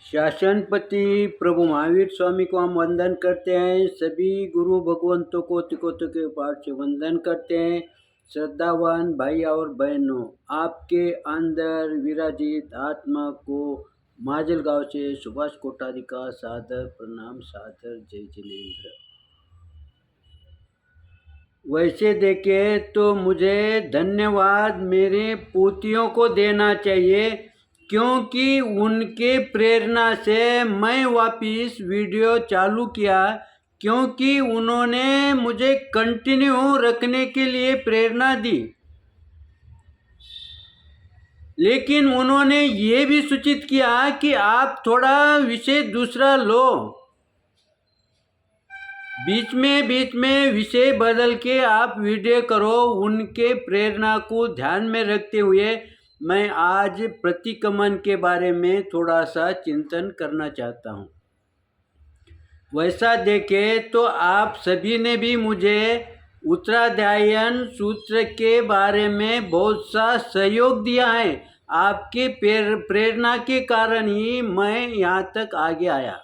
शासनपति प्रभु महावीर स्वामी को हम वंदन करते हैं। सभी गुरु भगवंतों को तिकोतों के पाठ से वंदन करते हैं। श्रद्धावान भाई और बहनों, आपके अंदर विराजित आत्मा को माजलगांव से सुभाष कोठारी का सादर प्रणाम, सादर जय जिनेन्द्र। वैसे देखे तो मुझे धन्यवाद मेरे पोतियों को देना चाहिए, क्योंकि उनके प्रेरणा से मैं वापिस वीडियो चालू किया, क्योंकि उन्होंने मुझे कंटिन्यू रखने के लिए प्रेरणा दी। लेकिन उन्होंने ये भी सूचित किया कि आप थोड़ा विषय दूसरा लो, बीच में विषय बदल के आप वीडियो करो। उनके प्रेरणा को ध्यान में रखते हुए मैं आज प्रतिक्रमण के बारे में थोड़ा सा चिंतन करना चाहता हूँ। वैसा देखे तो आप सभी ने भी मुझे उत्तराध्यायन सूत्र के बारे में बहुत सा सहयोग दिया है। आपके प्रेरणा के कारण ही मैं यहाँ तक आगे आया।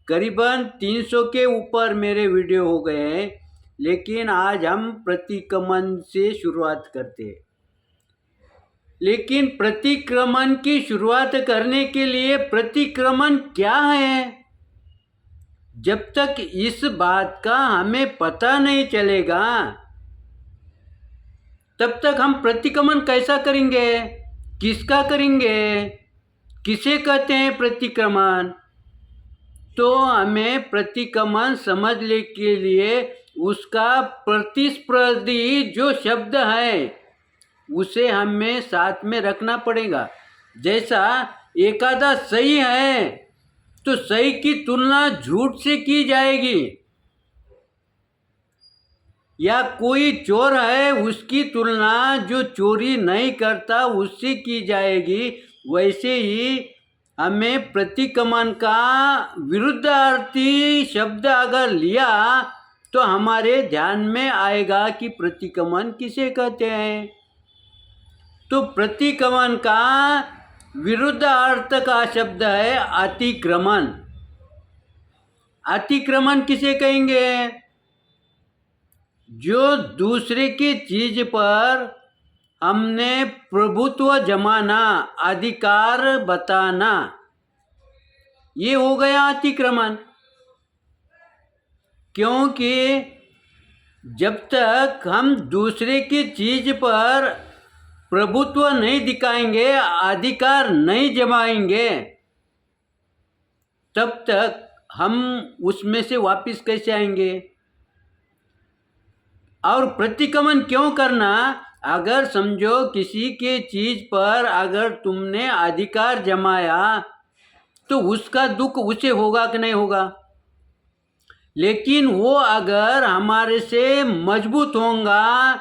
करीबन 300 के ऊपर मेरे वीडियो हो गए हैं। लेकिन आज हम प्रतिक्रमण से शुरुआत करते हैं। लेकिन प्रतिक्रमण की शुरुआत करने के लिए प्रतिक्रमण क्या है, जब तक इस बात का हमें पता नहीं चलेगा तब तक हम प्रतिक्रमण कैसा करेंगे, किसका करेंगे, किसे कहते हैं प्रतिक्रमण। तो हमें प्रतिक्रमण समझने के लिए उसका प्रतिस्पर्धी जो शब्द है उसे हमें साथ में रखना पड़ेगा। जैसा एकादा सही है तो सही की तुलना झूठ से की जाएगी, या कोई चोर है उसकी तुलना जो चोरी नहीं करता उससे की जाएगी। वैसे ही हमें प्रतिक्रमण का विरुद्धार्थी शब्द अगर लिया तो हमारे ध्यान में आएगा कि प्रतिक्रमण किसे कहते हैं। तो प्रतिक्रमण का विरुद्ध अर्थ का शब्द है अतिक्रमण। अतिक्रमण किसे कहेंगे, जो दूसरे की चीज पर हमने प्रभुत्व जमाना, अधिकार बताना, ये हो गया अतिक्रमण। क्योंकि जब तक हम दूसरे की चीज पर प्रभुत्व नहीं दिखाएंगे, अधिकार नहीं जमाएंगे, तब तक हम उसमें से वापस कैसे आएंगे। और प्रतिक्रमण क्यों करना, अगर समझो किसी के चीज पर अगर तुमने अधिकार जमाया तो उसका दुख उसे होगा कि नहीं होगा। लेकिन वो अगर हमारे से मजबूत होगा,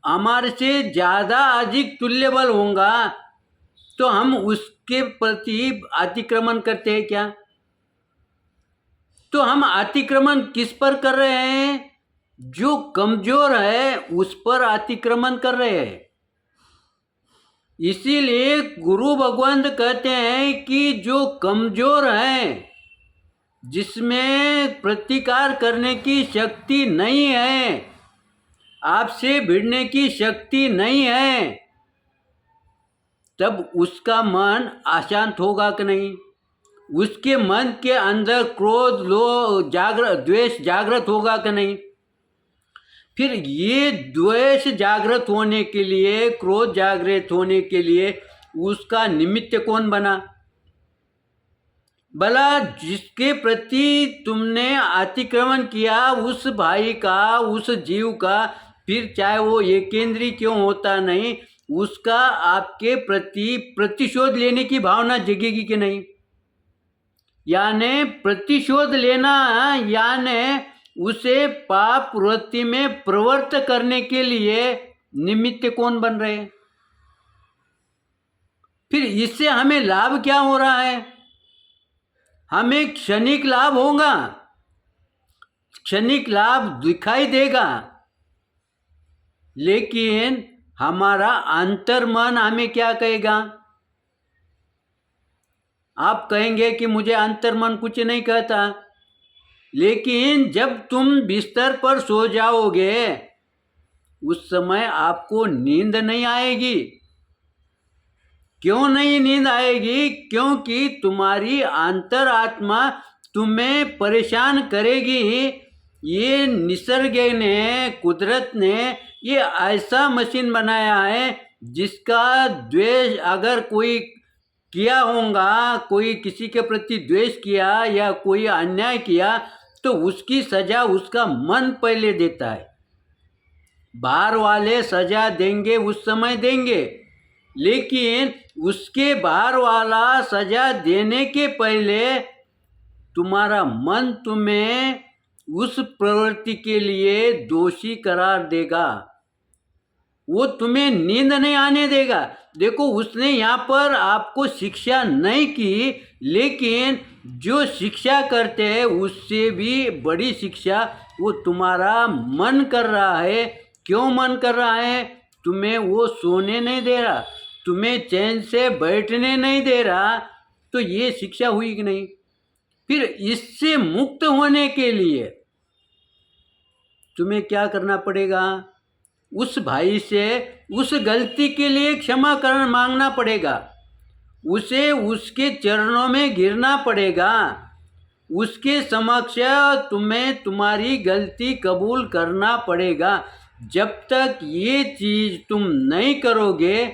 हमारे से ज़्यादा अधिक तुल्यबल होगा, तो हम उसके प्रति अतिक्रमण करते हैं क्या। तो हम अतिक्रमण किस पर कर रहे हैं, जो कमजोर है उस पर अतिक्रमण कर रहे हैं। इसीलिए गुरु भगवंत कहते हैं कि जो कमजोर है, जिसमें प्रतिकार करने की शक्ति नहीं है, आपसे भिड़ने की शक्ति नहीं है, तब उसका मन अशांत होगा कि नहीं। उसके मन के अंदर क्रोध, लोभ, द्वेष जागृत होगा कि नहीं। फिर ये द्वेष जागृत होने के लिए, क्रोध जागृत होने के लिए उसका निमित्त कौन बना। भला जिसके प्रति तुमने अतिक्रमण किया, उस भाई का, उस जीव का, फिर चाहे वो एकेंद्रीय क्यों होता नहीं, उसका आपके प्रति प्रतिशोध लेने की भावना जगेगी कि नहीं। यानी प्रतिशोध लेना, यानी उसे पाप वृत्ति में प्रवृत्त करने के लिए निमित्त कौन बन रहे। फिर इससे हमें लाभ क्या हो रहा है, हमें क्षणिक लाभ होगा, क्षणिक लाभ दिखाई देगा, लेकिन हमारा अंतर्मन हमें क्या कहेगा। आप कहेंगे कि मुझे अंतर्मन कुछ नहीं कहता, लेकिन जब तुम बिस्तर पर सो जाओगे उस समय आपको नींद नहीं आएगी। क्यों नहीं नींद आएगी? क्योंकि तुम्हारी अंतरात्मा तुम्हें परेशान करेगी। ये निसर्ग ने, कुदरत ने ये ऐसा मशीन बनाया है जिसका द्वेष अगर कोई किया होगा, कोई किसी के प्रति द्वेष किया या कोई अन्याय किया तो उसकी सजा उसका मन पहले देता है। बाहर वाले सजा देंगे उस समय देंगे, लेकिन उसके बाहर वाला सजा देने के पहले तुम्हारा मन तुम्हें उस प्रवृत्ति के लिए दोषी करार देगा। वो तुम्हें नींद नहीं आने देगा। देखो, उसने यहाँ पर आपको शिक्षा नहीं की, लेकिन जो शिक्षा करते हैं उससे भी बड़ी शिक्षा वो तुम्हारा मन कर रहा है। क्यों मन कर रहा है? तुम्हें वो सोने नहीं दे रहा, तुम्हें चैन से बैठने नहीं दे रहा, तो ये शिक्षा हुई कि नहीं? फिर इससे मुक्त होने के लिए तुम्हें क्या करना पड़ेगा? उस भाई से उस गलती के लिए क्षमा कर मांगना पड़ेगा, उसे उसके चरणों में गिरना पड़ेगा, उसके समक्ष तुम्हें तुम्हारी गलती कबूल करना पड़ेगा। जब तक ये चीज़ तुम नहीं करोगे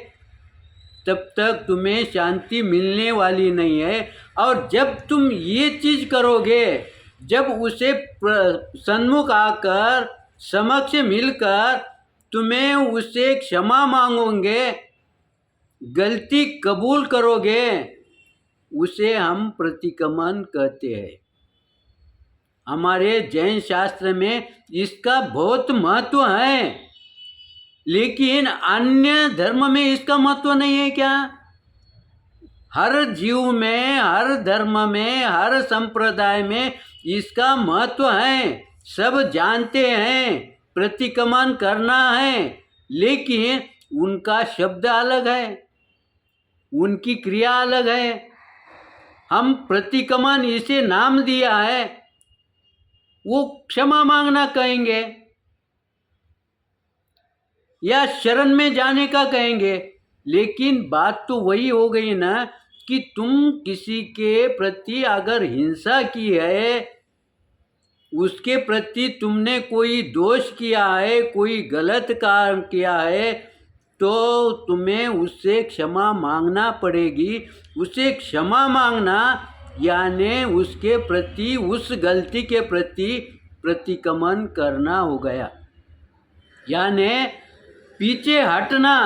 तब तक तुम्हें शांति मिलने वाली नहीं है। और जब तुम ये चीज़ करोगे, जब उसे सन्मुख आकर समक्ष मिलकर तुम्हें उससे क्षमा मांगोगे, गलती कबूल करोगे, उसे हम प्रतिक्रमण कहते हैं। हमारे जैन शास्त्र में इसका बहुत महत्व है, लेकिन अन्य धर्म में इसका महत्व नहीं है क्या? हर जीव में, हर धर्म में, हर संप्रदाय में इसका महत्व है। सब जानते हैं प्रतिक्रमण करना है, लेकिन उनका शब्द अलग है, उनकी क्रिया अलग है। हम प्रतिक्रमण इसे नाम दिया है, वो क्षमा मांगना कहेंगे या शरण में जाने का कहेंगे, लेकिन बात तो वही हो गई ना कि तुम किसी के प्रति अगर हिंसा की है, उसके प्रति तुमने कोई दोष किया है, कोई गलत काम किया है, तो तुम्हें उससे क्षमा मांगना पड़ेगी। उसे क्षमा मांगना यानी उसके प्रति, उस गलती के प्रति प्रतिक्रमण करना हो गया, यानी पीछे हटना।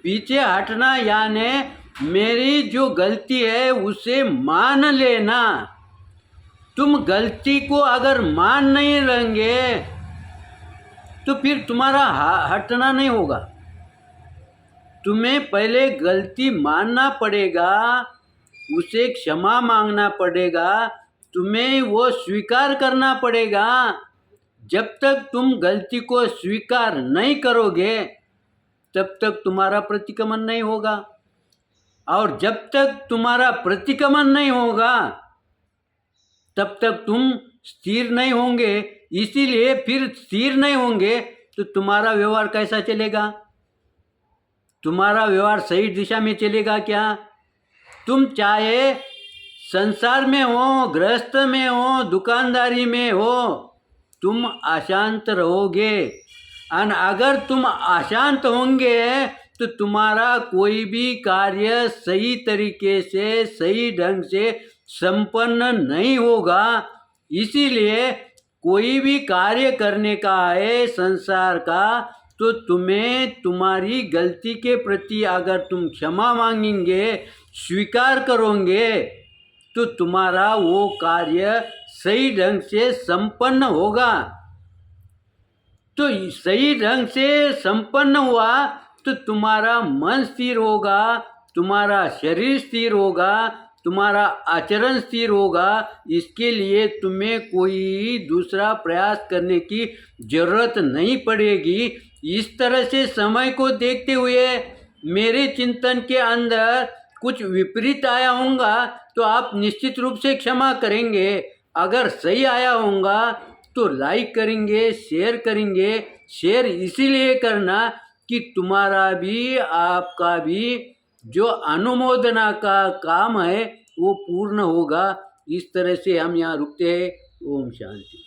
पीछे हटना यानी मेरी जो गलती है उसे मान लेना। तुम गलती को अगर मान नहीं लेंगे तो फिर तुम्हारा हटना नहीं होगा। तुम्हें पहले गलती मानना पड़ेगा, उसे क्षमा मांगना पड़ेगा, तुम्हें वो स्वीकार करना पड़ेगा। जब तक तुम गलती को स्वीकार नहीं करोगे तब तक तुम्हारा प्रतिक्रमण नहीं होगा, और जब तक तुम्हारा प्रतिक्रमण नहीं होगा तब तक तुम स्थिर नहीं होंगे। इसीलिए फिर स्थिर नहीं होंगे तो तुम्हारा व्यवहार कैसा चलेगा? तुम्हारा व्यवहार सही दिशा में चलेगा क्या? तुम चाहे संसार में हो, गृहस्थ में हो, दुकानदारी में हो, तुम अशांत रहोगे। और अगर तुम अशांत होंगे तो तुम्हारा कोई भी कार्य सही तरीके से, सही ढंग से संपन्न नहीं होगा। इसीलिए कोई भी कार्य करने का है संसार का, तो तुम्हें तुम्हारी गलती के प्रति अगर तुम क्षमा मांगेंगे, स्वीकार करोगे, तो तुम्हारा वो कार्य सही ढंग से संपन्न होगा। तो सही ढंग से संपन्न हुआ तो तुम्हारा मन स्थिर होगा, तुम्हारा शरीर स्थिर होगा, तुम्हारा आचरण स्थिर होगा। इसके लिए तुम्हें कोई दूसरा प्रयास करने की जरूरत नहीं पड़ेगी। इस तरह से समय को देखते हुए मेरे चिंतन के अंदर कुछ विपरीत आया होगा तो आप निश्चित रूप से क्षमा करेंगे। अगर सही आया होगा तो लाइक करेंगे, शेयर करेंगे। शेयर इसीलिए करना कि तुम्हारा भी आपका भी जो अनुमोदना का काम है वो पूर्ण होगा। इस तरह से हम यहाँ रुकते हैं। ओम शांति।